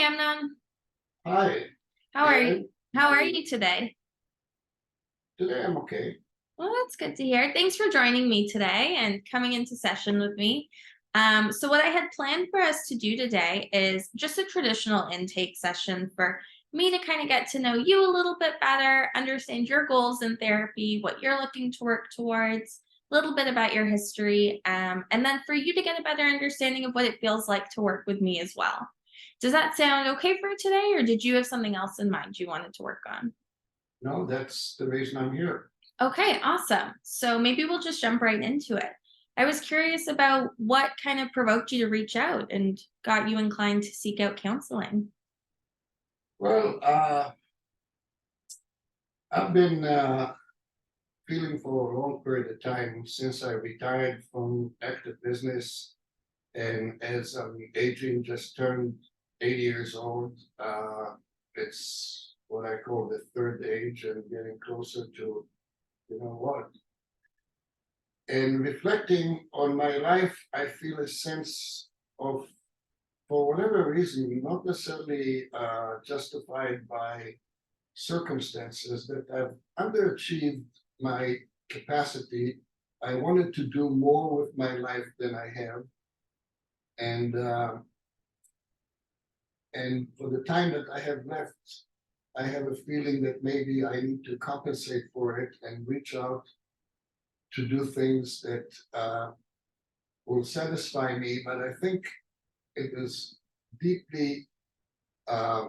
Amnon. Hi, How are you? and How are you today? today I'm okay. Well, that's good to hear. Thanks for joining me today and coming into session with me. So what I had planned for us to do today is just a traditional intake session for me to kind of get to know you a little bit better, understand your goals in therapy, what you're looking to work towards, a little bit about your history, and then for you to get a better understanding of what it feels like to work with me as well. Does that sound okay for today, or did you have something else in mind you wanted to work on? No, that's the reason I'm here. Okay, awesome. So maybe we'll just jump right into it. I was curious about what kind of provoked you to reach out and got you inclined to seek out counseling. Well, I've been feeling for a long period of time since I retired from active business, and as I'm aging, just turned 80 years old. It's what I call the third age and getting closer to, you know what. And reflecting on my life, I feel a sense of, for whatever reason, not necessarily justified by circumstances, that I've underachieved my capacity. I wanted to do more with my life than I have, and uh, and for the time that I have left, I have a feeling that maybe I need to compensate for it and reach out to do things that will satisfy me. But I think it is deeply uh,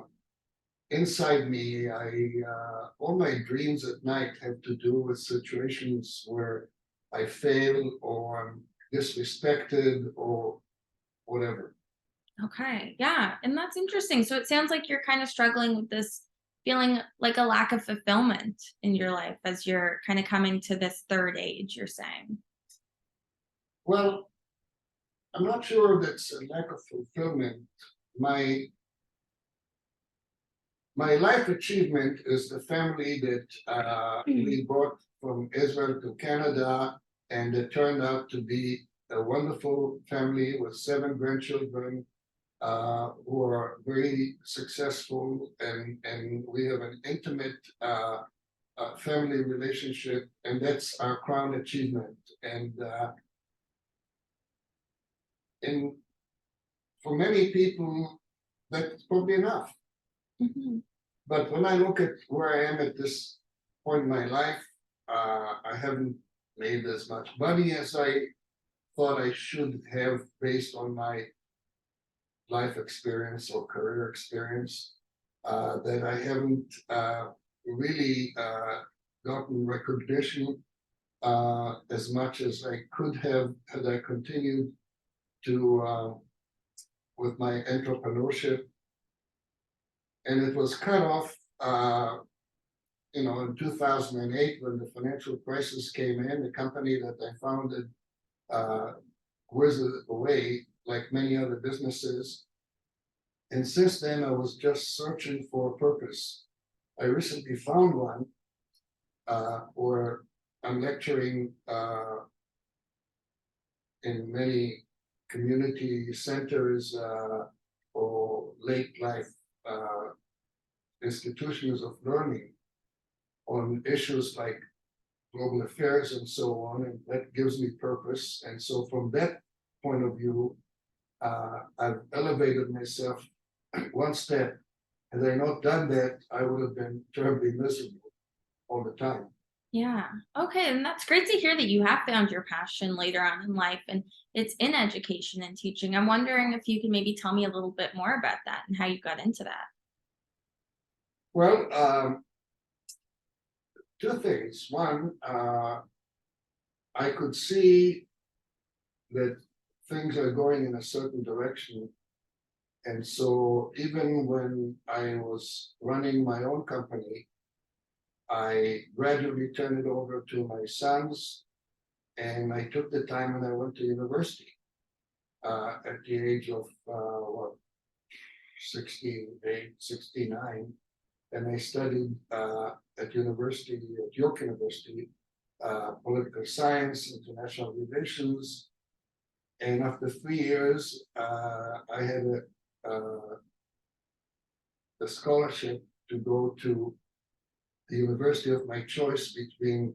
inside me. All my dreams at night have to do with situations where I fail or I'm disrespected or whatever. Okay, yeah, and that's interesting. So it sounds like you're kind of struggling with this feeling like a lack of fulfillment in your life as you're kind of coming to this third age, you're saying. Well, I'm not sure that's a lack of fulfillment. My my life achievement is the family that we brought from Israel to Canada, and it turned out to be a wonderful family with 7 grandchildren who are very successful, and we have an intimate family relationship, and that's our crown achievement. And for many people, that's probably enough. Mhm. But when I look at where I am at this point in my life, I haven't made as much money as I thought I should have based on my life experience or career experience. That I haven't really gotten recognition as much as I could have had I continued to with my entrepreneurship, and it was cut off. In 2008, when the financial crisis came in, the company that I founded withered away like many other businesses. And since then, I was just searching for a purpose. I recently found one where I'm lecturing in many community centers or late life uh, institutions of learning on issues like global affairs and so on, and that gives me purpose. And so, from that point of view, I've elevated myself one step. Had I not done that, I would have been terribly miserable all the time. Yeah. Okay. And that's great to hear that you have found your passion later on in life and it's in education and teaching. I'm wondering if you can maybe tell me a little bit more about that and how you got into that. Well, two things. One, I could see that things are going in a certain direction. And so, even when I was running my own company, I gradually turned it over to my sons, and I took the time when I went to university at the age of 68, 69, and I studied at York University, political science, international relations. And after 3 years, I had a scholarship to go to the university of my choice between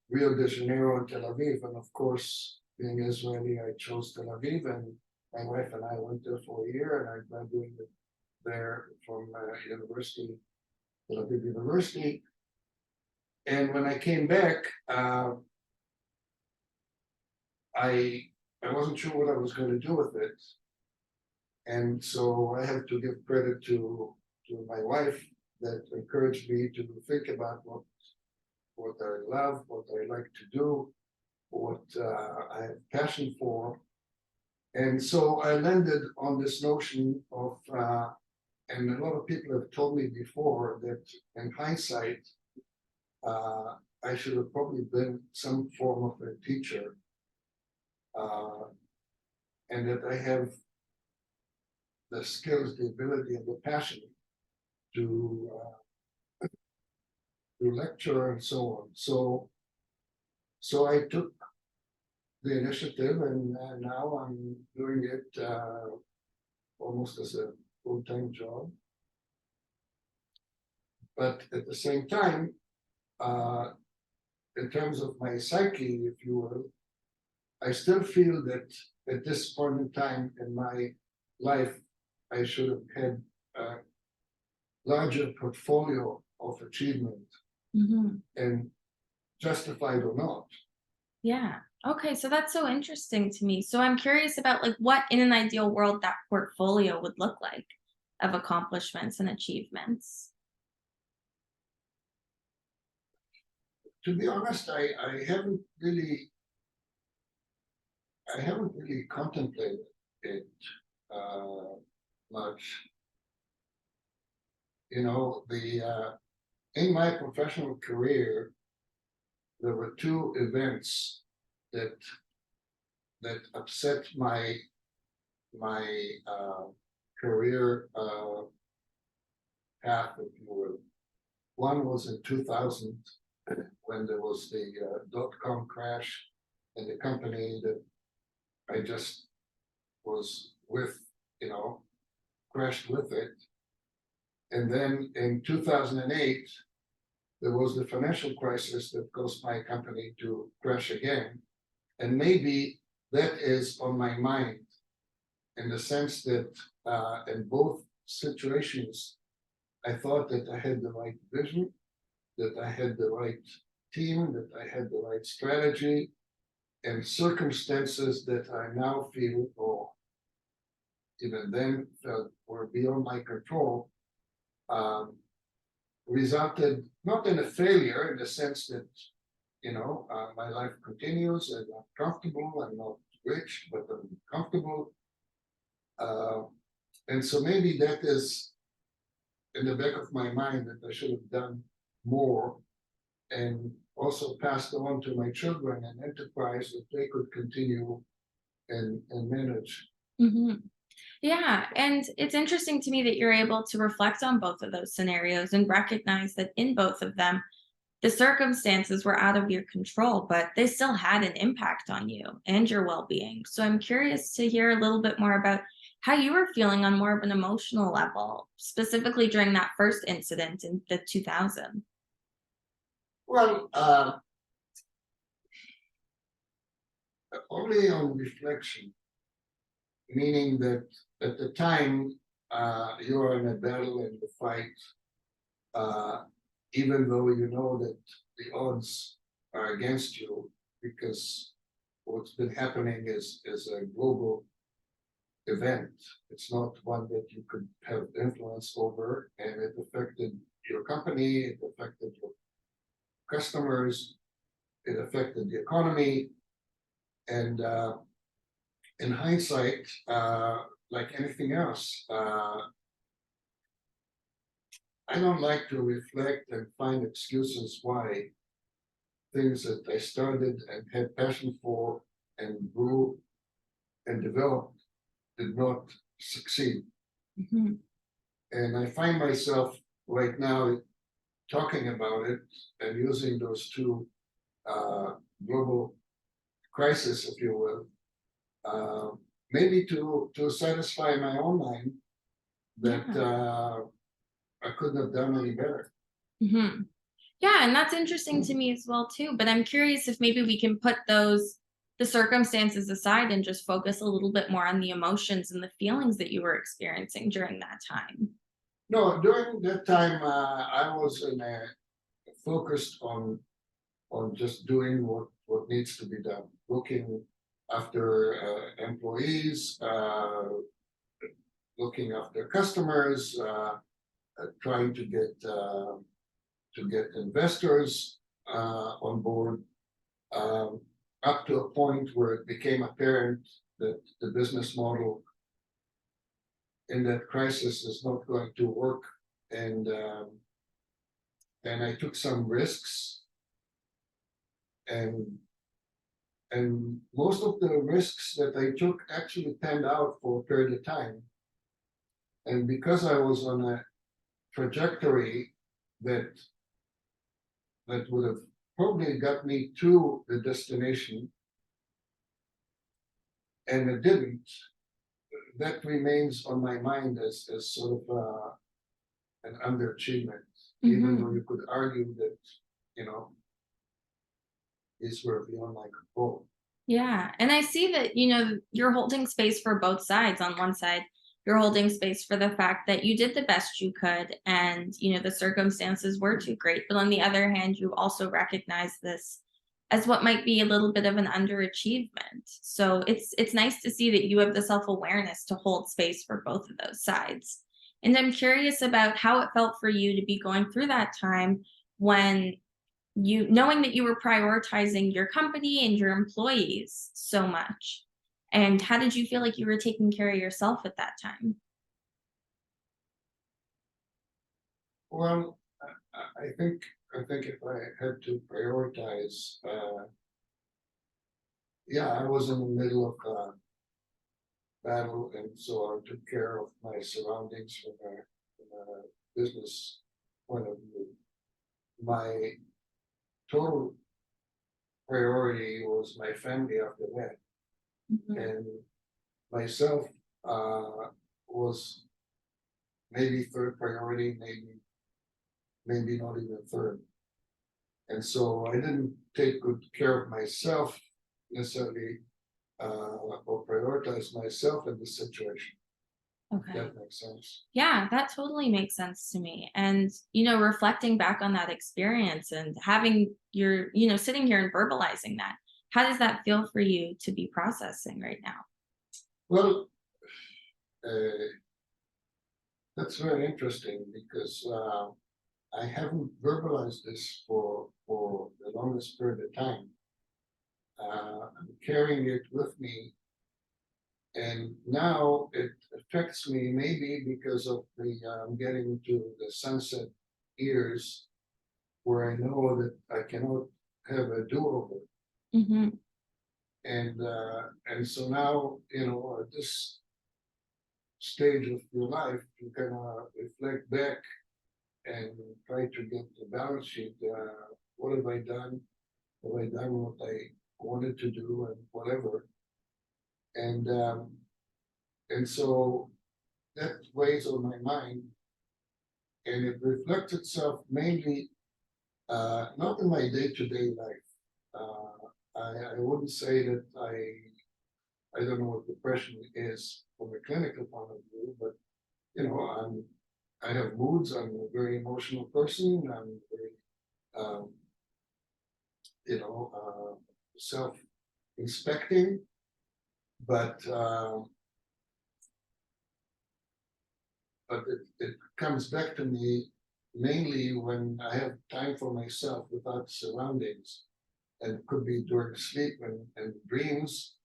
Rio de Janeiro and Tel Aviv. And of course, being Israeli, I chose Tel Aviv, and my wife and I went there for a year, and I graduated there from university, Tel Aviv University. And when I came back, I wasn't sure what I was going to do with it. And so I have to give credit to my wife that encouraged me to think about what I love, what I like to do, what I have passion for. And so I landed on this notion of, and a lot of people have told me before that in hindsight, I should have probably been some form of a teacher, and that I have the skills, the ability, and the passion to lecture and so on. So I took the initiative, and now I'm doing it almost as a full-time job. But at the same time, in terms of my psyche, if you will, I still feel that at this point in time in my life, I should have had a larger portfolio of achievement, and justified or not. Yeah. Okay, so that's so interesting to me. So I'm curious about like what in an ideal world that portfolio would look like of accomplishments and achievements. To be honest, I haven't really contemplated it much. You know, in my professional career, there were two events that upset my career path, if you will. One was in 2000, when there was the dot-com crash, and the company that I just was with, crashed with it. And then in 2008, there was the financial crisis that caused my company to crash again. And maybe that is on my mind, in the sense that in both situations, I thought that I had the right vision, that I had the right team, that I had the right strategy, and circumstances that I now feel, or even then felt were beyond my control, resulted not in a failure, in the sense that, my life continues and I'm comfortable. I'm not rich, but I'm comfortable. And so maybe that is in the back of my mind, that I should have done more, and also passed on to my children an enterprise that they could continue and manage. Yeah, and it's interesting to me that you're able to reflect on both of those scenarios and recognize that in both of them, the circumstances were out of your control, but they still had an impact on you and your well-being. So I'm curious to hear a little bit more about how you were feeling on more of an emotional level, specifically during that first incident in the 2000. Well, only on reflection, meaning that at the time you are in a battle and a fight, even though you know that the odds are against you, because what's been happening is a global event. It's not one that you could have influence over, and it affected your company, it affected your customers, it affected the economy. And in hindsight, like anything else, I don't like to reflect and find excuses why things that I started and had passion for and grew and developed did not succeed. And I find myself right now talking about it and using those two global crises, if you will, maybe to satisfy my own mind, that Yeah. I couldn't have done any better. Hmm. Yeah, and that's interesting to me as well too. But I'm curious if maybe we can put the circumstances aside and just focus a little bit more on the emotions and the feelings that you were experiencing during that time. No, during that time, I was focused on just doing what needs to be done, looking after employees, looking after customers, trying to get investors on board, um, up to a point where it became apparent that the business model in that crisis is not going to work, and I took some risks, and most of the risks that I took actually panned out for a period of time. And because I was on a trajectory that would have probably got me to the destination, and it didn't, that remains on my mind as sort of an underachievement, even though Hmm. you could argue that, you know, these were beyond my control. Yeah. And I see that, you're holding space for both sides. On one side, you're holding space for the fact that you did the best you could and, the circumstances were too great. But on the other hand, you also recognize this as what might be a little bit of an underachievement. So it's nice to see that you have the self-awareness to hold space for both of those sides. And I'm curious about how it felt for you to be going through that time when you knowing that you were prioritizing your company and your employees so much. And how did you feel like you were taking care of yourself at that time? Well, I think if I had to prioritize, yeah, I was in the middle of battle, and so I took care of my surroundings from a business point of view. My total priority was my family after that, Mhm. and myself was maybe third priority, maybe not even third. And so I didn't take good care of myself necessarily, or prioritize myself in this situation. If Okay. that makes sense. Yeah, that totally makes sense to me. And, reflecting back on that experience and having sitting here and verbalizing that, how does that feel for you to be processing right now? Well, uh, that's very interesting because I haven't verbalized this for the longest period of time. I'm carrying it with me, and now it affects me maybe because of the I'm getting to the sunset years where I know that I cannot have a do-over, Hmm. and so now, at this stage of your life, you kind of reflect back and try to get the balance sheet. What have I done? Have I done what I wanted to do and whatever? And so that weighs on my mind, and it reflects itself mainly not in my day-to-day life. I wouldn't say that I don't know what depression is from a clinical point of view, but I have moods. I'm a very emotional person. I'm very um, self-inspecting, but it comes back to me mainly when I have time for myself without surroundings, and it could be during sleep and dreams,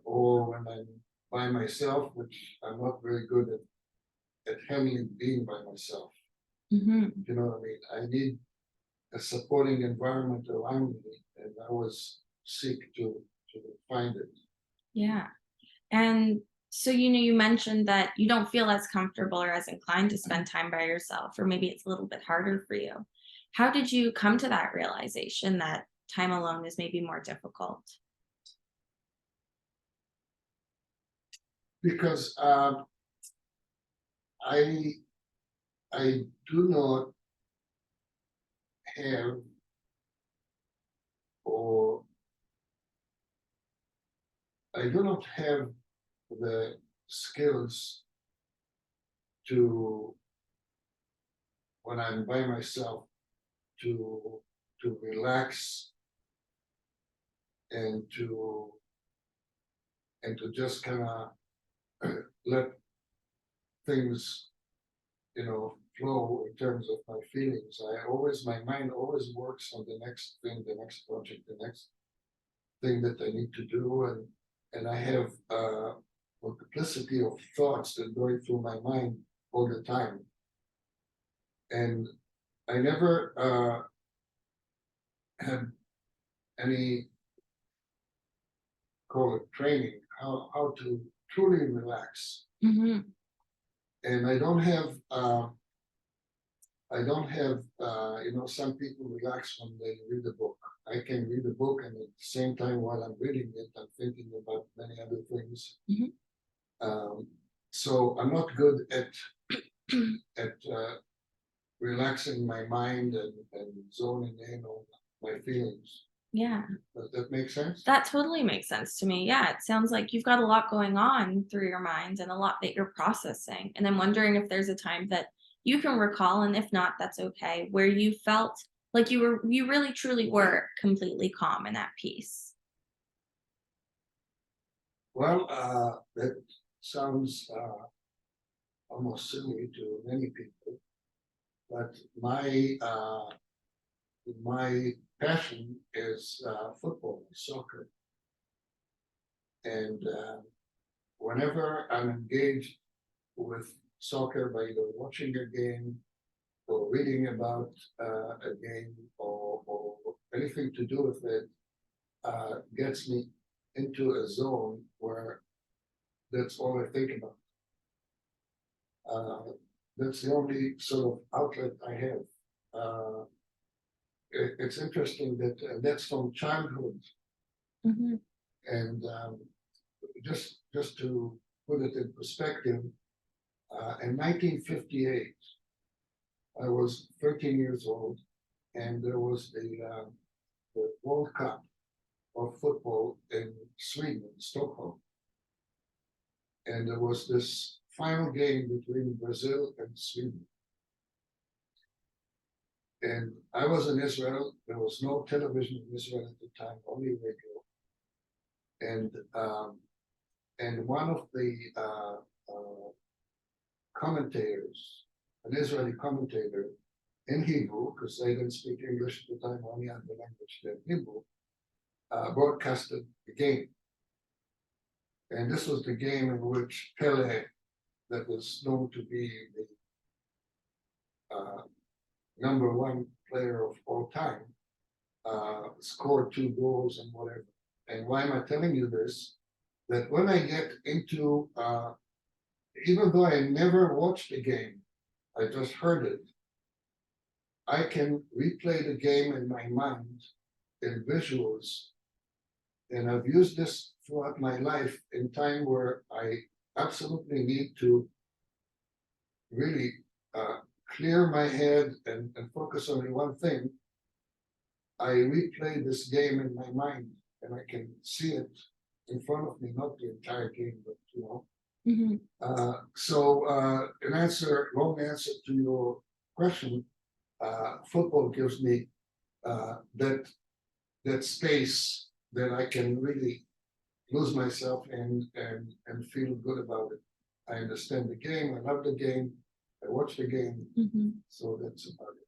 or when I'm by myself, which I'm not very good at handling being by myself. Hmm. You know what I mean? I need a supporting environment around me, and I always seek to find it. Yeah. And so, you mentioned that you don't feel as comfortable or as inclined to spend time by yourself, or maybe it's a little bit harder for you. How did you come to that realization that time alone is maybe more difficult? Because I I do not have or I do not have the skills to when I'm by myself to relax and to just kind of let things flow in terms of my feelings. My mind always works on the next thing, the next project, the next thing that I need to do, and I have a multiplicity of thoughts that going through my mind all the time, and I never had any call it training how to truly relax, Hmm. and I don't have, some people relax when they read a book. I can read a book, and at the same time, while I'm reading it, I'm thinking about many other things. Hmm. Um, so I'm not good at relaxing my mind and zoning in on my feelings. Yeah. Does that make sense? That totally makes sense to me. Yeah, it sounds like you've got a lot going on through your mind and a lot that you're processing. And I'm wondering if there's a time that you can recall, and if not, that's okay, where you felt like you really truly were completely calm and at peace. Well, that sounds almost silly to many people, but my passion is football, soccer, and whenever I'm engaged with soccer by either watching a game or reading about a game or anything to do with it, gets me into a zone where that's all I think about. Uh, that's the only sort of outlet I have. Uh, it's interesting that that's from childhood, Hmm. and just to put it in perspective, in 1958, I was 13 years old, and there was the World Cup of football in Sweden, Stockholm, and there was this final game between Brazil and Sweden. And I was in Israel. There was no television in Israel at the time, only radio. And one of the commentators, an Israeli commentator in Hebrew, because they didn't speak English at the time, only had the language than Hebrew, broadcasted the game. And this was the game in which Pele, that was known to be the number one player of all time, scored 2 goals and whatever. And why am I telling you this? That when I get into, even though I never watched the game, I just heard it, I can replay the game in my mind in visuals. And I've used this throughout my life in time where I absolutely need to really clear my head and focus on one thing. I replay this game in my mind, and I can see it in front of me, not the entire game, but Hmm. long answer to your question, football gives me that space that I can really lose myself and feel good about it. I understand the game. I love the game. I watch the game. Hmm. So that's about it.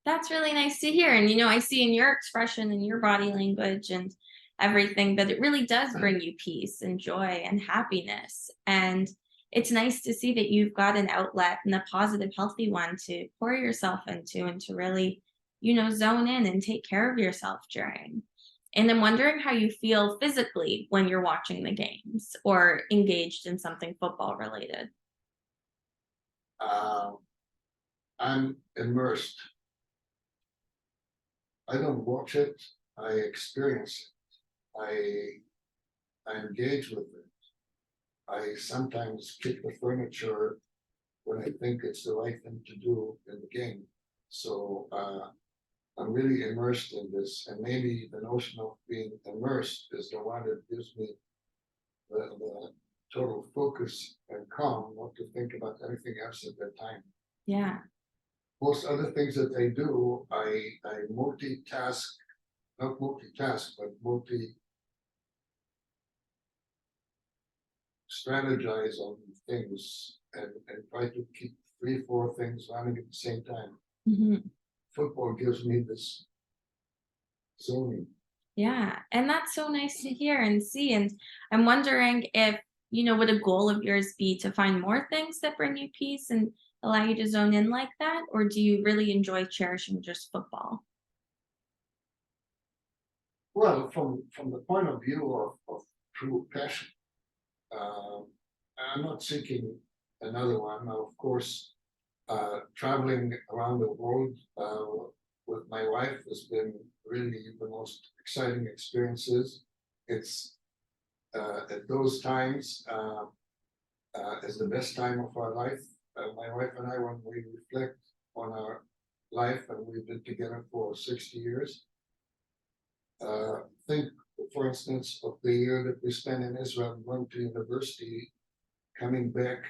That's really nice to hear. And, I see in your expression and your body language and everything that it really does bring you peace and joy and happiness. And it's nice to see that you've got an outlet and a positive, healthy one to pour yourself into and to really, zone in and take care of yourself during. And I'm wondering how you feel physically when you're watching the games or engaged in something football related. Uh, I'm immersed. I don't watch it. I experience it. I engage with it. I sometimes kick the furniture when I think it's the right thing to do in the game. So I'm really immersed in this, and maybe the notion of being immersed is the one that gives me the total focus and calm, not to think about anything else at that time. Yeah. Most other things that I do, I multitask, not multitask, but multi strategize on things and try to keep three, four things running at the same time. Mhm. Football gives me this zoning. Yeah, and that's so nice to hear and see, and I'm wondering if, would a goal of yours be to find more things that bring you peace and allow you to zone in like that, or do you really enjoy cherishing just football? Well, from the point of view of true passion, um, I'm not seeking another one. Now, of course, traveling around the world with my wife has been really the most exciting experiences. It's at those times is the best time of our life. My wife and I, when we reflect on our life, and we've been together for 60 years, think, for instance, of the year that we spent in Israel going to university, coming back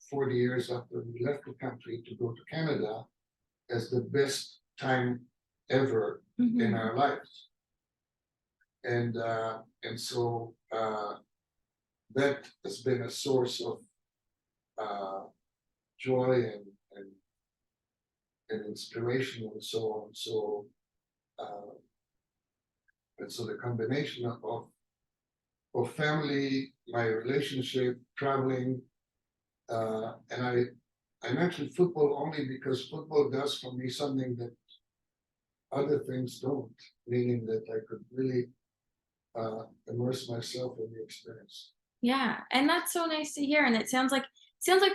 40 years after we left the country to go to Canada as the best time ever in Mhm. our lives. And so that has been a source of uh, joy and, and inspiration and so on. So uh, and so the combination of family, my relationship, traveling, and I mentioned football only because football does for me something that other things don't, meaning that I could really immerse myself in the experience. Yeah, and that's so nice to hear, and it sounds like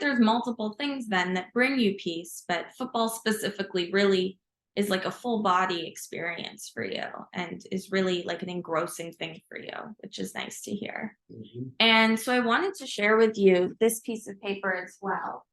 there's multiple things then that bring you peace, but football specifically really is like a full body experience for you and is really like an engrossing thing for you, which is nice to hear. Mhm. And so I wanted to share with you this piece of paper as well.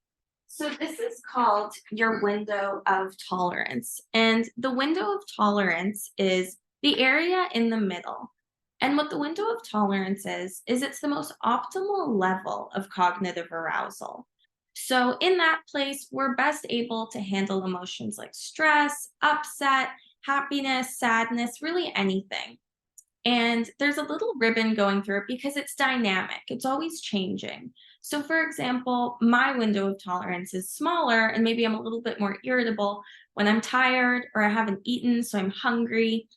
So this is called your window of tolerance. And the window of tolerance is the area in the middle. And what the window of tolerance is it's the most optimal level of cognitive arousal. So in that place, we're best able to handle emotions like stress, upset, happiness, sadness, really anything. And there's a little ribbon going through it because it's dynamic, it's always changing. So, for example, my window of tolerance is smaller, and maybe I'm a little bit more irritable when I'm tired or I haven't eaten, so I'm hungry.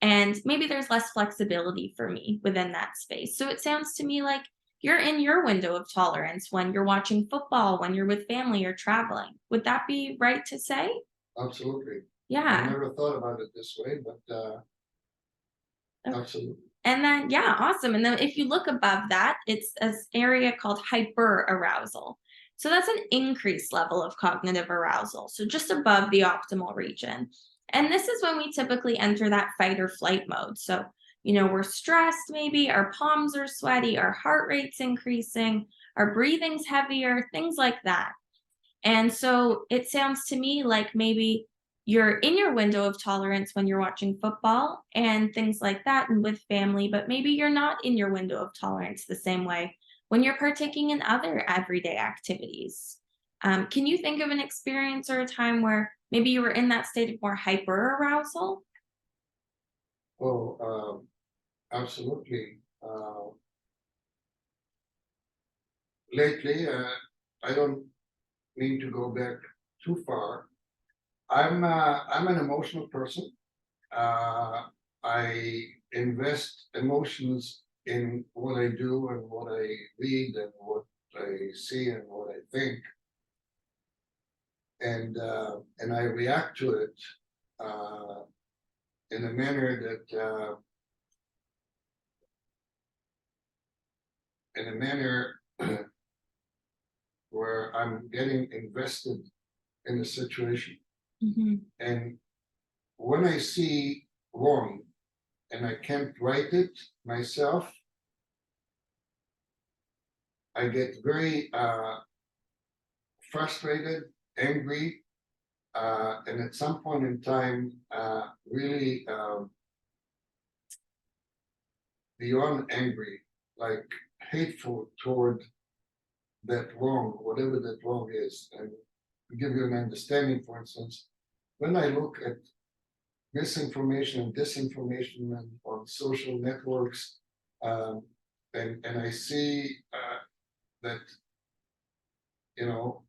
And maybe there's less flexibility for me within that space. So, it sounds to me like you're in your window of tolerance when you're watching football, when you're with family or traveling. Would that be right to say? Absolutely. I Yeah. never thought about it this way, but absolutely. And then, yeah, awesome. And then if you look above that, it's an area called hyper arousal. So that's an increased level of cognitive arousal. So just above the optimal region. And this is when we typically enter that fight or flight mode. So, we're stressed, maybe our palms are sweaty, our heart rate's increasing, our breathing's heavier, things like that. And so it sounds to me like maybe you're in your window of tolerance when you're watching football and things like that and with family, but maybe you're not in your window of tolerance the same way when you're partaking in other everyday activities. Can you think of an experience or a time where maybe you were in that state of more hyper arousal? Oh, absolutely. Lately, I don't mean to go back too far. I'm an emotional person. Uh, I invest emotions in what I do and what I read and what I see and what I think, and I react to it uh, in a manner that in a manner where I'm getting invested in the situation. Mhm. And when I see wrong and I can't write it myself, I get very frustrated, angry, and at some point in time, really beyond angry, like hateful toward that wrong, whatever that wrong is. And to give you an understanding, for instance, when I look at misinformation and disinformation on social networks, um, and I see that you know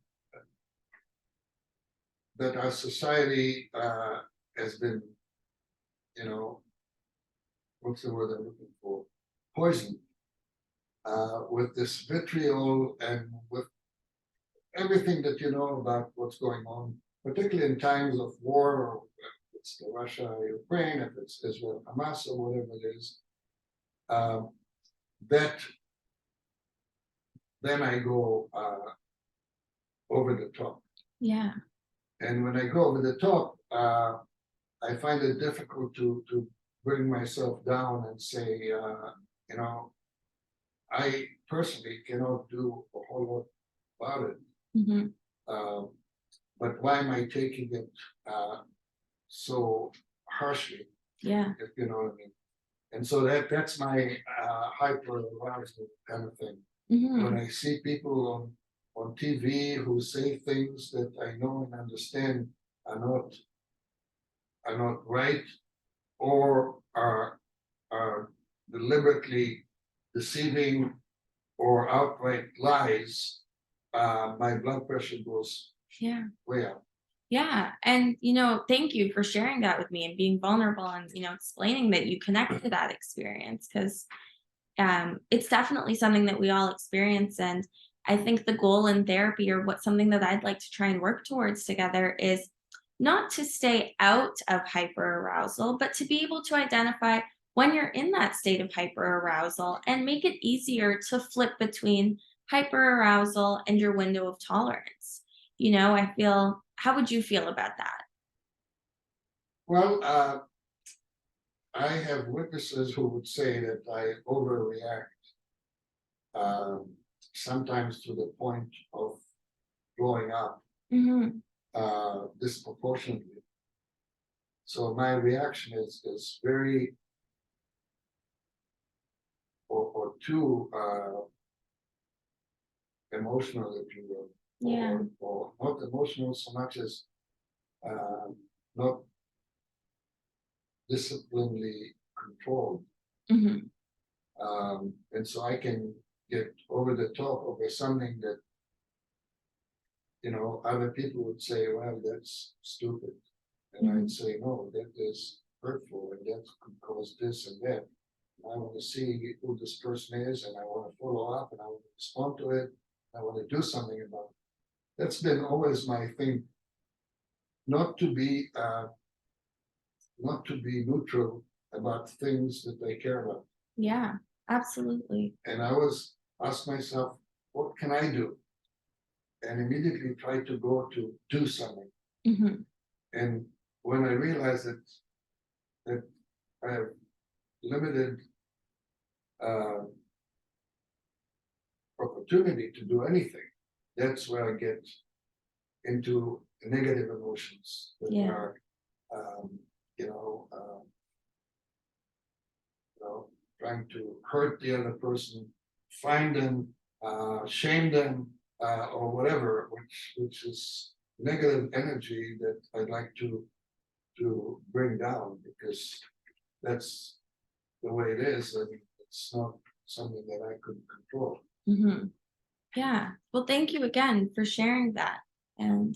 that our society has been, you know, what's the word I'm looking for? Poisoned with this vitriol and with everything that you know about what's going on, particularly in times of war, or if it's the Russia, Ukraine, if it's Israel, Hamas, or whatever it is, that then I go over the top. Yeah. And when I go over the top, I find it difficult to bring myself down and say, you know, I personally cannot do a whole lot about it. Hmm. But why am I taking it so harshly, Yeah. if you know what I mean? And so that's my hyper arousal kind of thing. Hmm. When I see people on TV who say things that I know and understand are not right, or are deliberately deceiving or outright lies, my blood pressure goes Yeah. way up. Yeah. And, thank you for sharing that with me and being vulnerable and, explaining that you connect to that experience because it's definitely something that we all experience. And I think the goal in therapy, or what something that I'd like to try and work towards together, is not to stay out of hyperarousal, but to be able to identify when you're in that state of hyperarousal and make it easier to flip between hyperarousal and your window of tolerance. I feel, how would you feel about that? Well, I have witnesses who would say that I overreact, um, sometimes to the point of blowing up Hmm. disproportionately. So my reaction is very or too emotional, if you will, Yeah. or not emotional so much as not disciplinedly controlled. Hmm. And so I can get over the top over something that, other people would say, well, that's stupid. And Hmm. I'd say, no, that is hurtful and that could cause this and that. And I want to see who this person is, and I want to follow up, and I want to respond to it. I want to do something about it. That's been always my thing, not to be neutral about things that I care about. Yeah, absolutely. And I always ask myself, what can I do? And immediately try to go to do something. Hmm. And when I realize that I have limited uh, opportunity to do anything, that's where I get into negative emotions that Yeah. are, um, you know, uh, trying to hurt the other person, find them, shame them, or whatever, which is negative energy that I'd like to bring down, because that's the way it is, and it's not something that I could control. Hmm. Yeah. Well, thank you again for sharing that. And